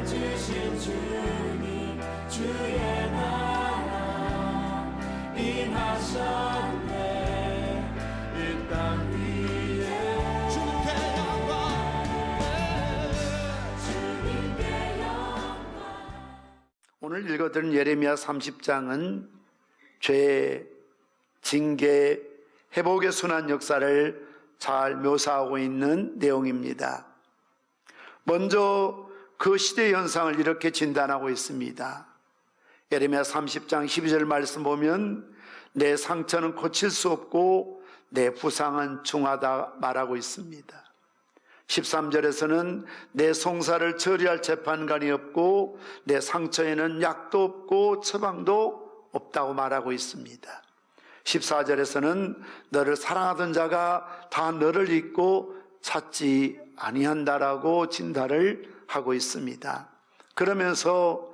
주신 주님 주의 나라 임하셨네. 이 땅 위에 주님께 영광. 오늘 읽어드린 예레미야 30장은 죄, 징계, 회복의 순환 역사를 잘 묘사하고 있는 내용입니다. 먼저 그 시대 현상을 이렇게 진단하고 있습니다. 예레미야 30장 12절 말씀 보면 내 상처는 고칠 수 없고 내 부상은 중하다 말하고 있습니다. 13절에서는 내 송사를 처리할 재판관이 없고 내 상처에는 약도 없고 처방도 없다고 말하고 있습니다. 14절에서는 너를 사랑하던 자가 다 너를 잊고 찾지 아니한다라고 진단을 하고 있습니다. 그러면서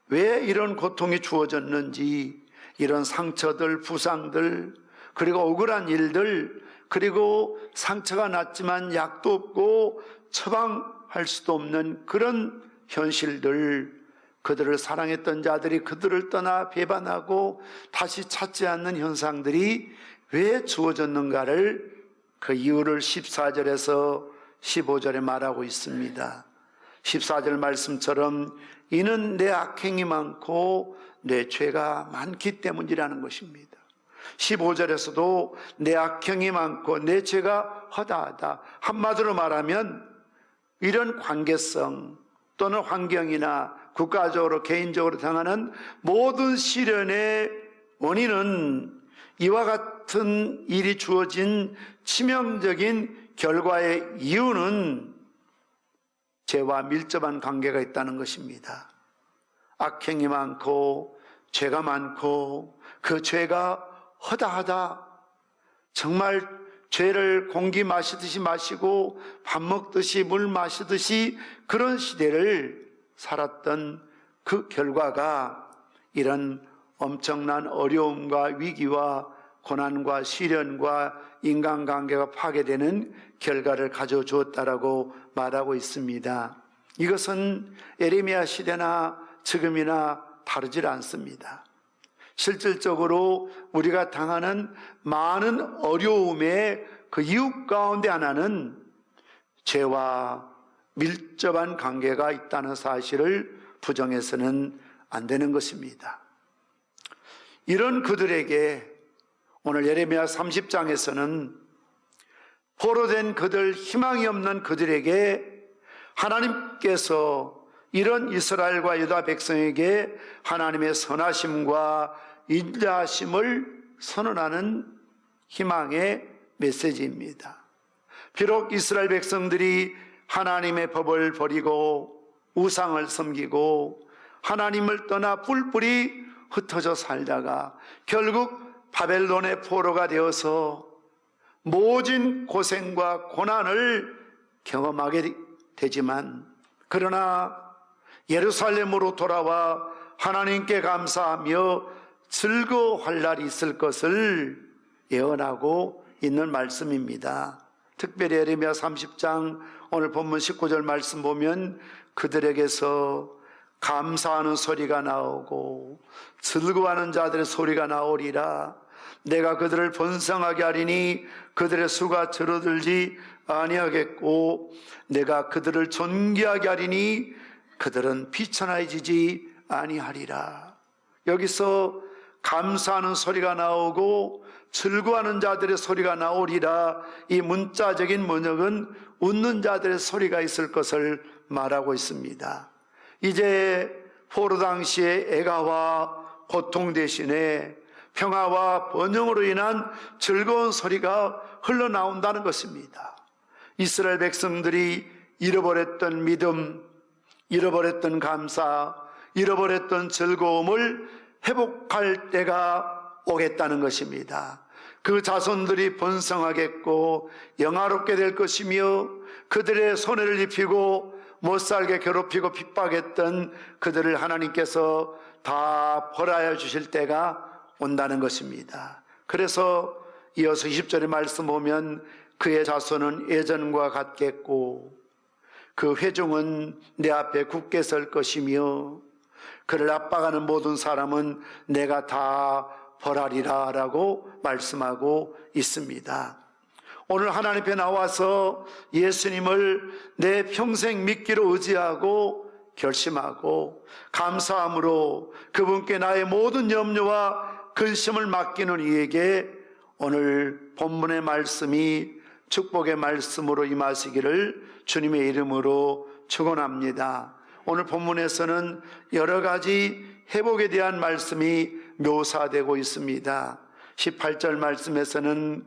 왜 이런 고통이 주어졌는지, 이런 상처들, 부상들, 그리고 억울한 일들, 그리고 상처가 났지만 약도 없고 처방할 수도 없는 그런 현실들, 그들을 사랑했던 자들이 그들을 떠나 배반하고 다시 찾지 않는 현상들이 왜 주어졌는가를 그 이유를 14절에서 15절에 말하고 있습니다. 14절 말씀처럼 이는 내 악행이 많고 내 죄가 많기 때문이라는 것입니다. 15절에서도 내 악행이 많고 내 죄가 허다하다. 한마디로 말하면 이런 관계성 또는 환경이나 국가적으로 개인적으로 당하는 모든 시련의 원인은 이와 같은 일이 주어진 치명적인 결과의 이유는 죄와 밀접한 관계가 있다는 것입니다. 악행이 많고 죄가 많고 그 죄가 허다하다. 정말 죄를 공기 마시듯이 마시고 밥 먹듯이 물 마시듯이 그런 시대를 살았던 그 결과가 이런 엄청난 어려움과 위기와 고난과 시련과 인간관계가 파괴되는 결과를 가져주었다라고 말하고 있습니다. 이것은 예레미야 시대나 지금이나 다르질 않습니다. 실질적으로 우리가 당하는 많은 어려움의 그 이유 가운데 하나는 죄와 밀접한 관계가 있다는 사실을 부정해서는 안 되는 것입니다. 이런 그들에게 오늘 예레미야 30장에서는 포로된 그들, 희망이 없는 그들에게 하나님께서 이런 이스라엘과 유다 백성에게 하나님의 선하심과 인자하심을 선언하는 희망의 메시지입니다. 비록 이스라엘 백성들이 하나님의 법을 버리고 우상을 섬기고 하나님을 떠나 뿔뿔이 흩어져 살다가 결국 바벨론의 포로가 되어서 모진 고생과 고난을 경험하게 되지만, 그러나 예루살렘으로 돌아와 하나님께 감사하며 즐거워할 날이 있을 것을 예언하고 있는 말씀입니다. 특별히 예레미야 30장 오늘 본문 19절 말씀 보면 그들에게서 감사하는 소리가 나오고 즐거워하는 자들의 소리가 나오리라. 내가 그들을 번성하게 하리니 그들의 수가 줄어들지 아니하겠고 내가 그들을 존귀하게 하리니 그들은 비천해지지 아니하리라. 여기서 감사하는 소리가 나오고 즐거워하는 자들의 소리가 나오리라. 이 문자적인 번역은 웃는 자들의 소리가 있을 것을 말하고 있습니다. 이제 포로 당시의 애가와 고통 대신에 평화와 번영으로 인한 즐거운 소리가 흘러나온다는 것입니다. 이스라엘 백성들이 잃어버렸던 믿음, 잃어버렸던 감사, 잃어버렸던 즐거움을 회복할 때가 오겠다는 것입니다. 그 자손들이 번성하겠고 영화롭게 될 것이며 그들의 손해를 입히고 못살게 괴롭히고 핍박했던 그들을 하나님께서 다 벌하여 주실 때가 온다는 것입니다. 그래서 이어서 20절의 말씀 보면 그의 자손은 예전과 같겠고 그 회중은 내 앞에 굳게 설 것이며 그를 압박하는 모든 사람은 내가 다 벌하리라 라고 말씀하고 있습니다. 오늘 하나님 앞에 나와서 예수님을 내 평생 믿기로 의지하고 결심하고 감사함으로 그분께 나의 모든 염려와 근심을 맡기는 이에게 오늘 본문의 말씀이 축복의 말씀으로 임하시기를 주님의 이름으로 축원합니다. 오늘 본문에서는 여러 가지 회복에 대한 말씀이 묘사되고 있습니다. 18절 말씀에서는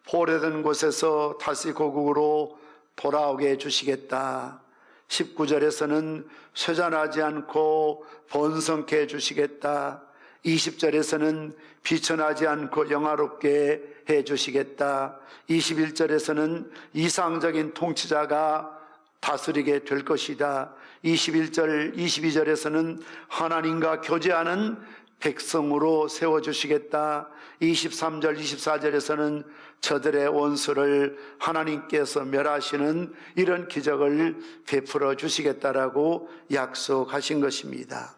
포로된 곳에서 다시 고국으로 돌아오게 해주시겠다. 19절에서는 쇠잔하지 않고 번성케 해주시겠다. 20절에서는 비천하지 않고 영화롭게 해주시겠다. 21절에서는 이상적인 통치자가 다스리게 될 것이다. 21절, 22절에서는 하나님과 교제하는 백성으로 세워주시겠다. 23절, 24절에서는 저들의 원수를 하나님께서 멸하시는 이런 기적을 베풀어 주시겠다라고 약속하신 것입니다.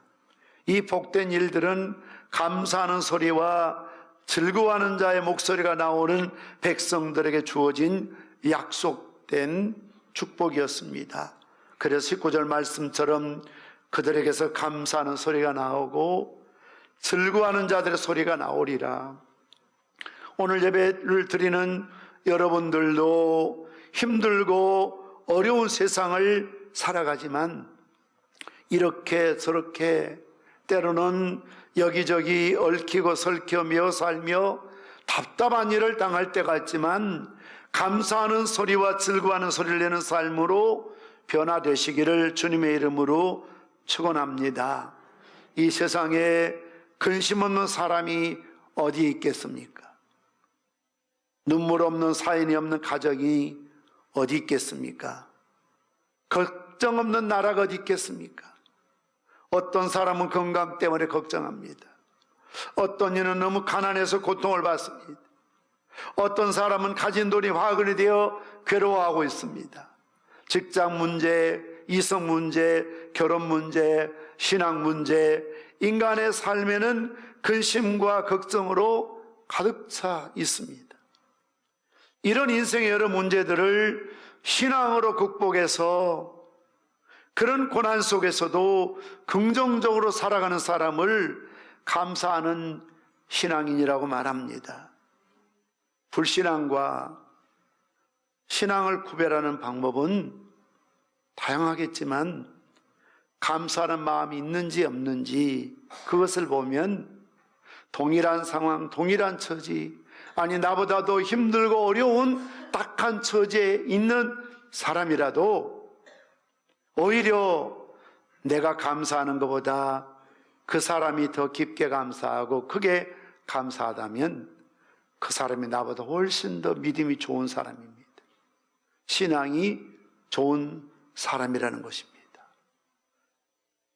이 복된 일들은 감사하는 소리와 즐거워하는 자의 목소리가 나오는 백성들에게 주어진 약속된 축복이었습니다. 그래서 19절 말씀처럼 그들에게서 감사하는 소리가 나오고 즐거워하는 자들의 소리가 나오리라. 오늘 예배를 드리는 여러분들도 힘들고 어려운 세상을 살아가지만 이렇게 저렇게 때로는 여기저기 얽히고 설키며 살며 답답한 일을 당할 때가 있지만 감사하는 소리와 즐거워하는 소리를 내는 삶으로 변화되시기를 주님의 이름으로 축원합니다. 이 세상에 근심 없는 사람이 어디 있겠습니까? 눈물 없는 사인이 없는 가정이 어디 있겠습니까? 걱정 없는 나라가 어디 있겠습니까? 어떤 사람은 건강 때문에 걱정합니다. 어떤 이는 너무 가난해서 고통을 받습니다. 어떤 사람은 가진 돈이 화근이 되어 괴로워하고 있습니다. 직장 문제, 이성 문제, 결혼 문제, 신앙 문제, 인간의 삶에는 근심과 걱정으로 가득 차 있습니다. 이런 인생의 여러 문제들을 신앙으로 극복해서 그런 고난 속에서도 긍정적으로 살아가는 사람을 감사하는 신앙인이라고 말합니다. 불신앙과 신앙을 구별하는 방법은 다양하겠지만 감사하는 마음이 있는지 없는지 그것을 보면 동일한 상황, 동일한 처지, 아니 나보다도 힘들고 어려운 딱한 처지에 있는 사람이라도 오히려 내가 감사하는 것보다 그 사람이 더 깊게 감사하고 크게 감사하다면 그 사람이 나보다 훨씬 더 믿음이 좋은 사람입니다. 신앙이 좋은 사람이라는 것입니다.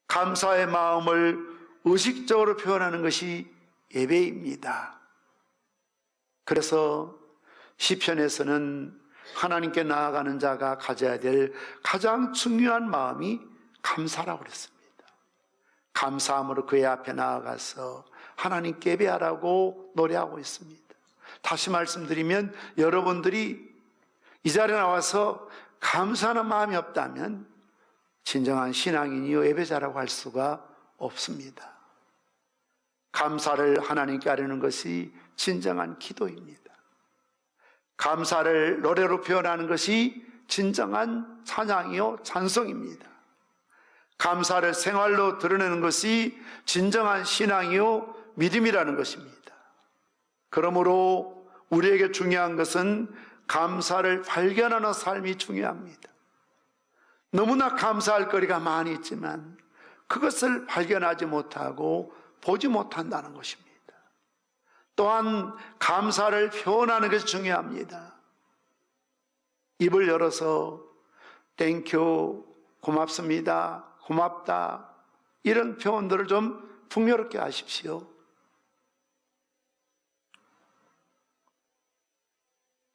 감사의 마음을 의식적으로 표현하는 것이 예배입니다. 그래서 시편에서는 하나님께 나아가는 자가 가져야 될 가장 중요한 마음이 감사라고 그랬습니다. 감사함으로 그의 앞에 나아가서 하나님께 예배하라고 노래하고 있습니다. 다시 말씀드리면 여러분들이 이 자리에 나와서 감사하는 마음이 없다면 진정한 신앙인이요 예배자라고 할 수가 없습니다. 감사를 하나님께 하려는 것이 진정한 기도입니다. 감사를 노래로 표현하는 것이 진정한 찬양이요 찬송입니다. 감사를 생활로 드러내는 것이 진정한 신앙이요 믿음이라는 것입니다. 그러므로 우리에게 중요한 것은 감사를 발견하는 삶이 중요합니다. 너무나 감사할 거리가 많이 있지만 그것을 발견하지 못하고 보지 못한다는 것입니다. 또한 감사를 표현하는 것이 중요합니다. 입을 열어서 땡큐, 고맙습니다, 고맙다 이런 표현들을 좀 풍요롭게 하십시오.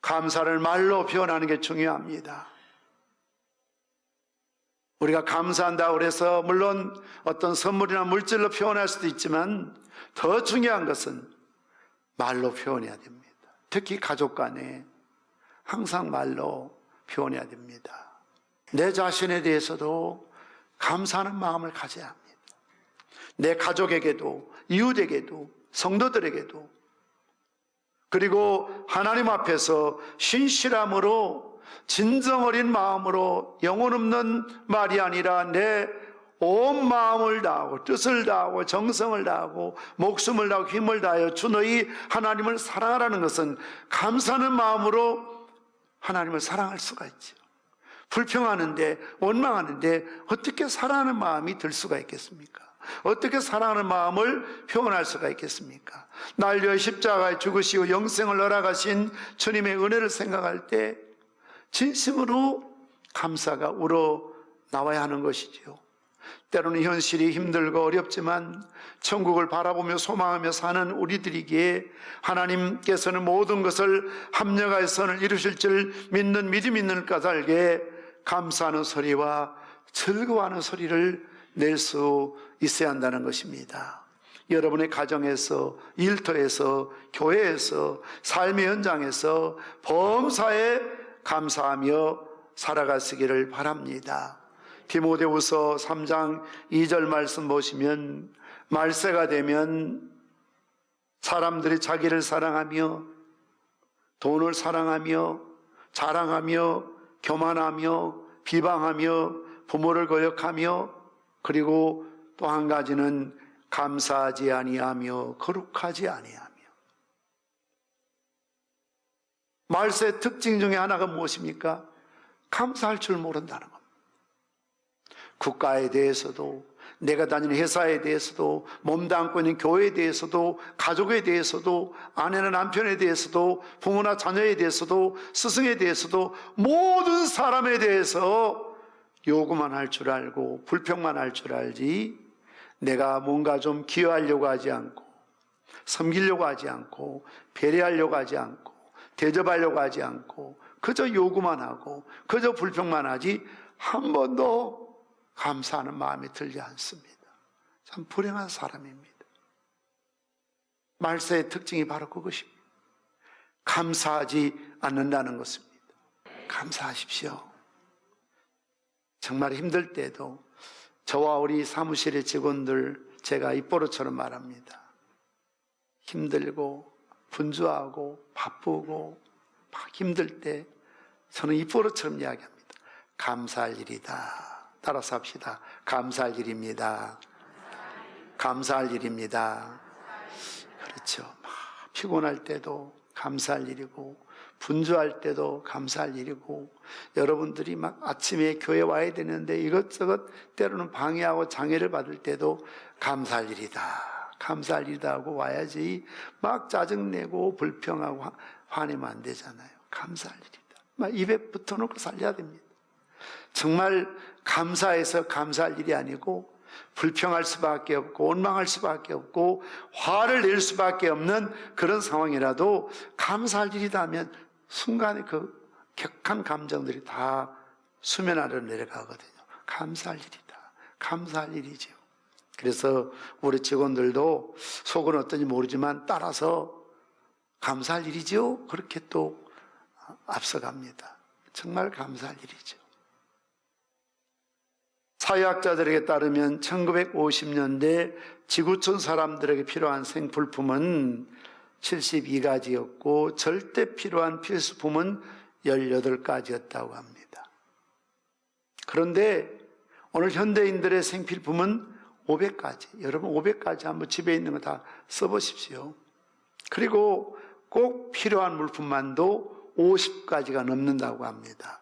감사를 말로 표현하는 게 중요합니다. 우리가 감사한다고 해서 물론 어떤 선물이나 물질로 표현할 수도 있지만 더 중요한 것은 말로 표현해야 됩니다. 특히 가족 간에 항상 말로 표현해야 됩니다. 내 자신에 대해서도 감사하는 마음을 가져야 합니다. 내 가족에게도, 이웃에게도, 성도들에게도, 그리고 하나님 앞에서 신실함으로 진정 어린 마음으로 영혼 없는 말이 아니라 내 온 마음을 다하고 뜻을 다하고 정성을 다하고 목숨을 다하고 힘을 다하여 주 너희 하나님을 사랑하라는 것은 감사하는 마음으로 하나님을 사랑할 수가 있죠. 불평하는데, 원망하는데 어떻게 사랑하는 마음이 들 수가 있겠습니까? 어떻게 사랑하는 마음을 표현할 수가 있겠습니까? 날 위해 십자가에 죽으시고 영생을 허락하신 주님의 은혜를 생각할 때 진심으로 감사가 우러나와야 하는 것이지요. 때로는 현실이 힘들고 어렵지만 천국을 바라보며 소망하며 사는 우리들이기에 하나님께서는 모든 것을 합력하여 선을 이루실 줄 믿는 믿음 있는 까닭에 감사하는 소리와 즐거워하는 소리를 낼 수 있어야 한다는 것입니다. 여러분의 가정에서, 일터에서, 교회에서, 삶의 현장에서 범사에 감사하며 살아가시기를 바랍니다. 디모데후서 3장 2절 말씀 보시면 말세가 되면 사람들이 자기를 사랑하며 돈을 사랑하며 자랑하며 교만하며 비방하며 부모를 거역하며 그리고 또 한 가지는 감사하지 아니하며 거룩하지 아니하며. 말세의 특징 중에 하나가 무엇입니까? 감사할 줄 모른다는 겁니다. 국가에 대해서도, 내가 다니는 회사에 대해서도, 몸담고 있는 교회에 대해서도, 가족에 대해서도, 아내나 남편에 대해서도, 부모나 자녀에 대해서도, 스승에 대해서도, 모든 사람에 대해서 요구만 할 줄 알고 불평만 할 줄 알지, 내가 뭔가 좀 기여하려고 하지 않고, 섬기려고 하지 않고, 배려하려고 하지 않고, 대접하려고 하지 않고, 그저 요구만 하고 그저 불평만 하지 한 번도 감사하는 마음이 들지 않습니다. 참 불행한 사람입니다. 말세의 특징이 바로 그것입니다. 감사하지 않는다는 것입니다. 감사하십시오. 정말 힘들 때도 저와 우리 사무실의 직원들 제가 입버릇처럼 말합니다. 힘들고 분주하고 바쁘고 막 힘들 때 저는 입버릇처럼 이야기합니다. 감사할 일이다. 따라서 합시다. 감사할 일입니다. 감사할 일입니다. 그렇죠. 막 피곤할 때도 감사할 일이고, 분주할 때도 감사할 일이고, 여러분들이 막 아침에 교회 와야 되는데 이것저것 때로는 방해하고 장애를 받을 때도 감사할 일이다. 감사할 일이다 하고 와야지 막 짜증내고 불평하고 화내면 안 되잖아요. 감사할 일이다. 막 입에 붙어놓고 살려야 됩니다. 정말 감사해서 감사할 일이 아니고 불평할 수밖에 없고 원망할 수밖에 없고 화를 낼 수밖에 없는 그런 상황이라도 감사할 일이다 하면 순간에 그 격한 감정들이 다 수면 아래로 내려가거든요. 감사할 일이다. 감사할 일이죠. 그래서 우리 직원들도 속은 어떤지 모르지만 따라서 감사할 일이죠. 그렇게 또 앞서갑니다. 정말 감사할 일이죠. 사회학자들에게 따르면 1950년대 지구촌 사람들에게 필요한 생필품은 72가지였고 절대 필요한 필수품은 18가지였다고 합니다. 그런데 오늘 현대인들의 생필품은 500가지. 여러분 500가지 한번 집에 있는 거 다 써보십시오. 그리고 꼭 필요한 물품만도 50가지가 넘는다고 합니다.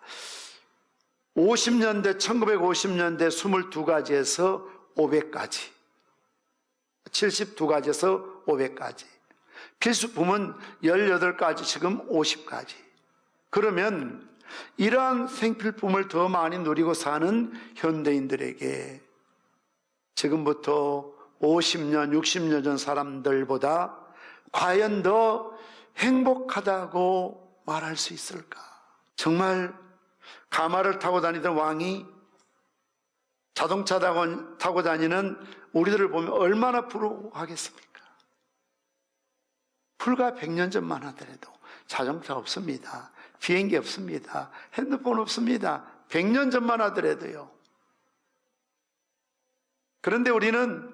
50년대, 1950년대 22가지에서 500가지, 72가지에서 500가지, 필수품은 18가지, 지금 50가지. 그러면 이러한 생필품을 더 많이 누리고 사는 현대인들에게 지금부터 50년, 60년 전 사람들보다 과연 더 행복하다고 말할 수 있을까? 정말 가마를 타고 다니던 왕이 자동차 타고 다니는 우리들을 보면 얼마나 부러워하겠습니까? 불과 100년 전만 하더라도 자동차 없습니다. 비행기 없습니다. 핸드폰 없습니다. 100년 전만 하더라도요. 그런데 우리는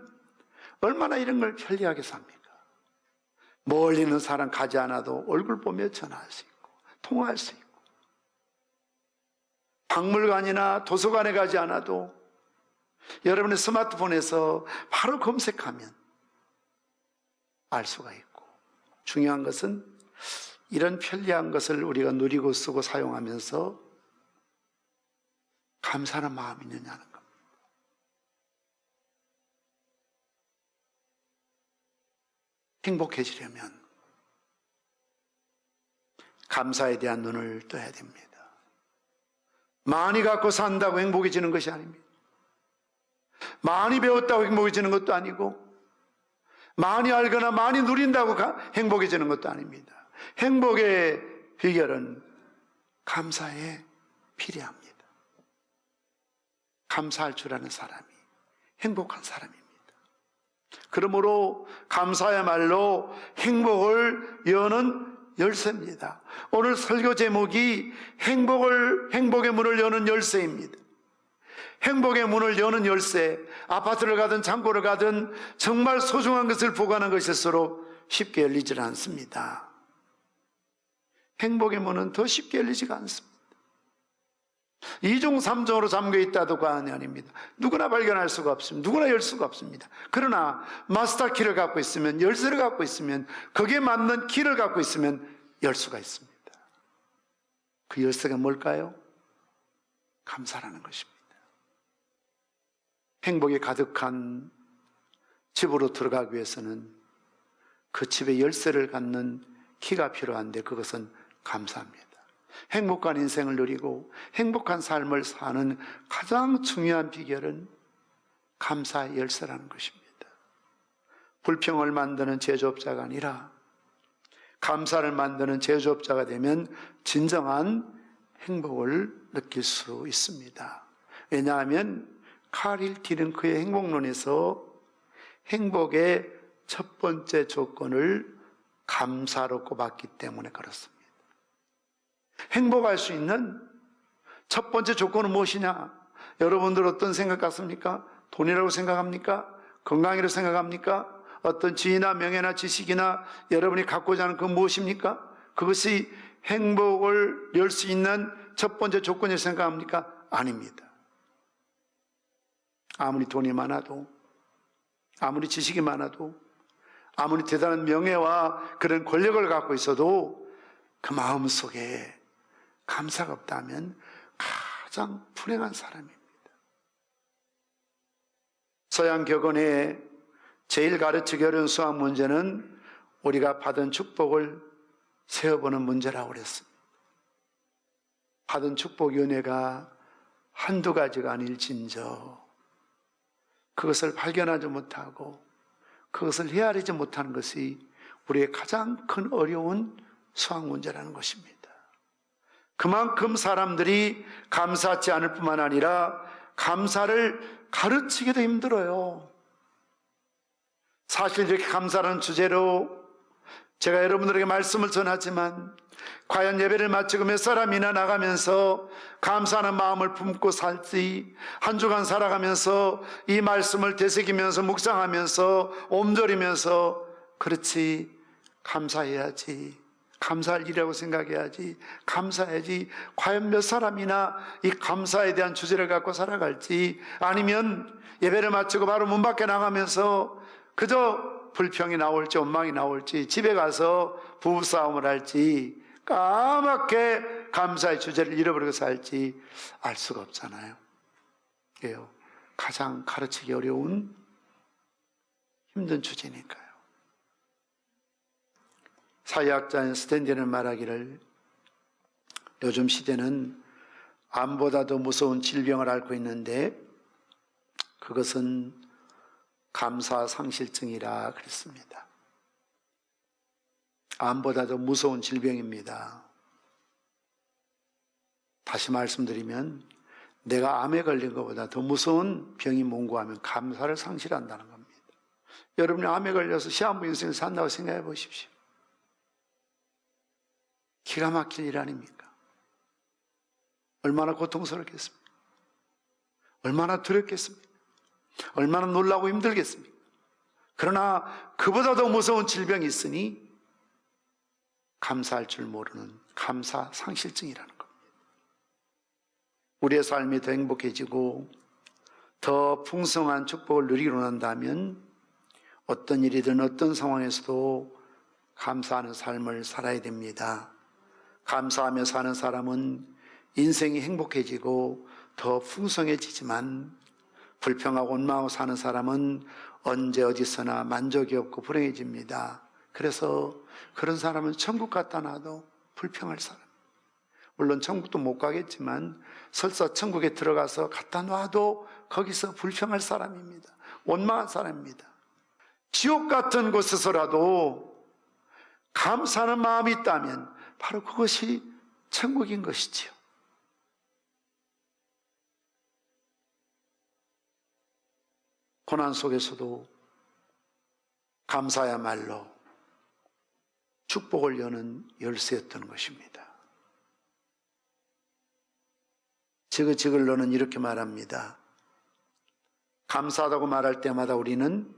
얼마나 이런 걸 편리하게 삽니까? 멀리 있는 사람 가지 않아도 얼굴 보며 전화할 수 있고 통화할 수 있고, 박물관이나 도서관에 가지 않아도 여러분의 스마트폰에서 바로 검색하면 알 수가 있고, 중요한 것은 이런 편리한 것을 우리가 누리고 쓰고 사용하면서 감사하는 마음이 있느냐는 겁니다. 행복해지려면 감사에 대한 눈을 떠야 됩니다. 많이 갖고 산다고 행복해지는 것이 아닙니다. 많이 배웠다고 행복해지는 것도 아니고, 많이 알거나 많이 누린다고 행복해지는 것도 아닙니다. 행복의 비결은 감사에 필요합니다. 감사할 줄 아는 사람이 행복한 사람입니다. 그러므로 감사야말로 행복을 여는 열쇠입니다. 오늘 설교 제목이 행복의 문을 여는 열쇠입니다. 행복의 문을 여는 열쇠, 아파트를 가든 창고를 가든 정말 소중한 것을 보관한 것일수록 쉽게 열리질 않습니다. 행복의 문은 더 쉽게 열리지가 않습니다. 2중 3중으로 잠겨 있다도 과언이 아닙니다. 누구나 발견할 수가 없습니다. 누구나 열 수가 없습니다. 그러나 마스터 키를 갖고 있으면, 열쇠를 갖고 있으면, 거기에 맞는 키를 갖고 있으면 열 수가 있습니다. 그 열쇠가 뭘까요? 감사라는 것입니다. 행복이 가득한 집으로 들어가기 위해서는 그 집의 열쇠를 갖는 키가 필요한데, 그것은 감사합니다. 행복한 인생을 누리고 행복한 삶을 사는 가장 중요한 비결은 감사의 열쇠라는 것입니다. 불평을 만드는 제조업자가 아니라 감사를 만드는 제조업자가 되면 진정한 행복을 느낄 수 있습니다. 왜냐하면 카릴 디링크의 행복론에서 행복의 첫 번째 조건을 감사로 꼽았기 때문에 그렇습니다. 행복할 수 있는 첫 번째 조건은 무엇이냐? 여러분들 어떤 생각 같습니까? 돈이라고 생각합니까? 건강이라고 생각합니까? 어떤 지위나 명예나 지식이나 여러분이 갖고자 하는 그 무엇입니까? 그것이 행복을 열 수 있는 첫 번째 조건이라고 생각합니까? 아닙니다. 아무리 돈이 많아도, 아무리 지식이 많아도, 아무리 대단한 명예와 그런 권력을 갖고 있어도 그 마음 속에 감사가 없다면 가장 불행한 사람입니다. 서양 격언에 제일 가르치기 어려운 수학 문제는 우리가 받은 축복을 세어보는 문제라고 그랬습니다. 받은 축복의 은혜가 한두 가지가 아닐진저 그것을 발견하지 못하고 그것을 헤아리지 못하는 것이 우리의 가장 큰 어려운 수학 문제라는 것입니다. 그만큼 사람들이 감사하지 않을 뿐만 아니라 감사를 가르치기도 힘들어요. 사실 이렇게 감사라는 주제로 제가 여러분들에게 말씀을 전하지만 과연 예배를 마치고 몇 사람이나 나가면서 감사하는 마음을 품고 살지, 한 주간 살아가면서 이 말씀을 되새기면서 묵상하면서 옴졸이면서 그렇지 감사해야지, 감사할 일이라고 생각해야지, 감사해야지, 과연 몇 사람이나 이 감사에 대한 주제를 갖고 살아갈지, 아니면 예배를 마치고 바로 문 밖에 나가면서 그저 불평이 나올지 원망이 나올지 집에 가서 부부싸움을 할지 까맣게 감사의 주제를 잃어버리고 살지 알 수가 없잖아요. 그래요. 가장 가르치기 어려운 힘든 주제니까요. 사회학자인 스탠디는 말하기를 요즘 시대는 암보다도 무서운 질병을 앓고 있는데 그것은 감사상실증이라 그랬습니다. 암보다도 무서운 질병입니다. 다시 말씀드리면 내가 암에 걸린 것보다 더 무서운 병이 뭔고하면 감사를 상실한다는 겁니다. 여러분이 암에 걸려서 시한부 인생을 산다고 생각해 보십시오. 기가 막힐 일 아닙니까? 얼마나 고통스럽겠습니까? 얼마나 두렵겠습니까? 얼마나 놀라고 힘들겠습니까? 그러나 그보다 더 무서운 질병이 있으니 감사할 줄 모르는 감사 상실증이라는 겁니다. 우리의 삶이 더 행복해지고 더 풍성한 축복을 누리고 난다면 어떤 일이든 어떤 상황에서도 감사하는 삶을 살아야 됩니다. 감사하며 사는 사람은 인생이 행복해지고 더 풍성해지지만 불평하고 원망하고 사는 사람은 언제 어디서나 만족이 없고 불행해집니다. 그래서 그런 사람은 천국 갖다 놔도 불평할 사람. 물론 천국도 못 가겠지만 설사 천국에 들어가서 갖다 놔도 거기서 불평할 사람입니다. 원망한 사람입니다. 지옥 같은 곳에서라도 감사하는 마음이 있다면 바로 그것이 천국인 것이지요. 고난 속에서도 감사야말로 축복을 여는 열쇠였던 것입니다. 지그지글로는 이렇게 말합니다. 감사하다고 말할 때마다 우리는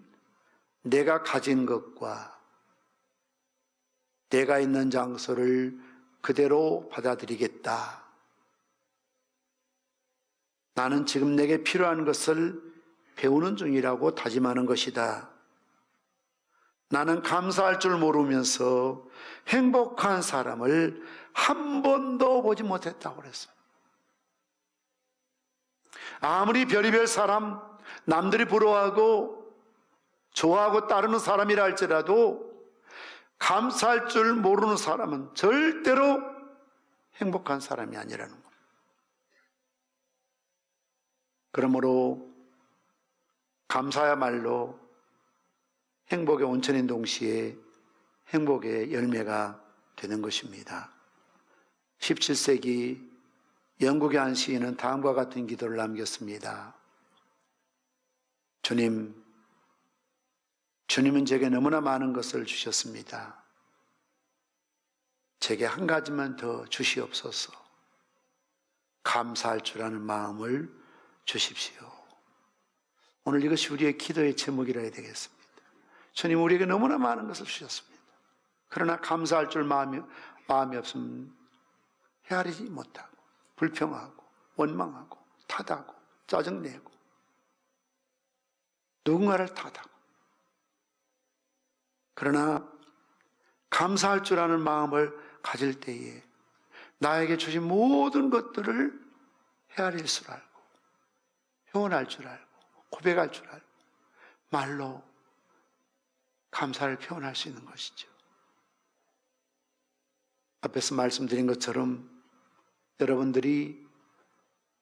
내가 가진 것과 내가 있는 장소를 그대로 받아들이겠다. 나는 지금 내게 필요한 것을 배우는 중이라고 다짐하는 것이다. 나는 감사할 줄 모르면서 행복한 사람을 한 번도 보지 못했다고 그랬어요. 아무리 별의별 사람, 남들이 부러워하고 좋아하고 따르는 사람이라 할지라도 감사할 줄 모르는 사람은 절대로 행복한 사람이 아니라는 겁니다. 그러므로 감사야말로 행복의 온천인 동시에 행복의 열매가 되는 것입니다. 17세기 영국의 한 시인은 다음과 같은 기도를 남겼습니다. 주님은 제게 너무나 많은 것을 주셨습니다. 제게 한 가지만 더 주시옵소서. 감사할 줄 아는 마음을 주십시오. 오늘 이것이 우리의 기도의 제목이라 해야 되겠습니다. 주님, 우리에게 너무나 많은 것을 주셨습니다. 그러나 감사할 줄 마음이 없으면 헤아리지 못하고 불평하고 원망하고 탓하고 짜증내고 누군가를 탓하고, 그러나 감사할 줄 아는 마음을 가질 때에 나에게 주신 모든 것들을 헤아릴 줄 알고 표현할 줄 알고 고백할 줄 알고 말로 감사를 표현할 수 있는 것이죠. 앞에서 말씀드린 것처럼 여러분들이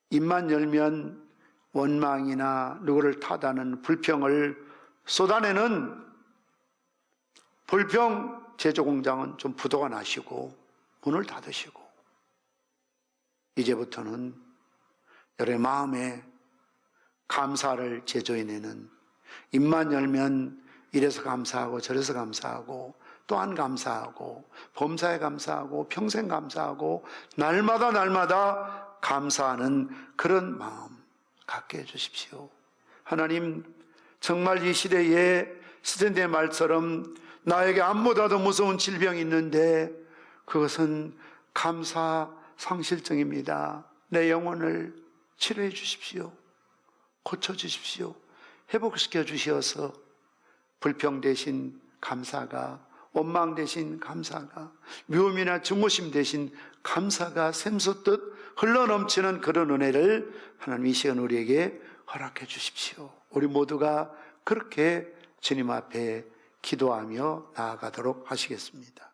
입만 열면 원망이나 누구를 탓하는 불평을 쏟아내는 불평 제조공장은 좀 부도가 나시고 문을 닫으시고 이제부터는 여러분의 마음에 감사를 제조해내는, 입만 열면 이래서 감사하고 저래서 감사하고 또한 감사하고 범사에 감사하고 평생 감사하고 날마다 감사하는 그런 마음 갖게 해주십시오. 하나님, 정말 이 시대에 스탠드의 말처럼 나에게 암보다도 무서운 질병이 있는데 그것은 감사 상실증입니다. 내 영혼을 치료해 주십시오. 고쳐주십시오. 회복시켜 주셔서 불평 대신 감사가, 원망 대신 감사가, 미움이나 증오심 대신 감사가 샘솟듯 흘러넘치는 그런 은혜를 하나님 이 시간 우리에게 허락해 주십시오. 우리 모두가 그렇게 주님 앞에 기도하며 나아가도록 하시겠습니다.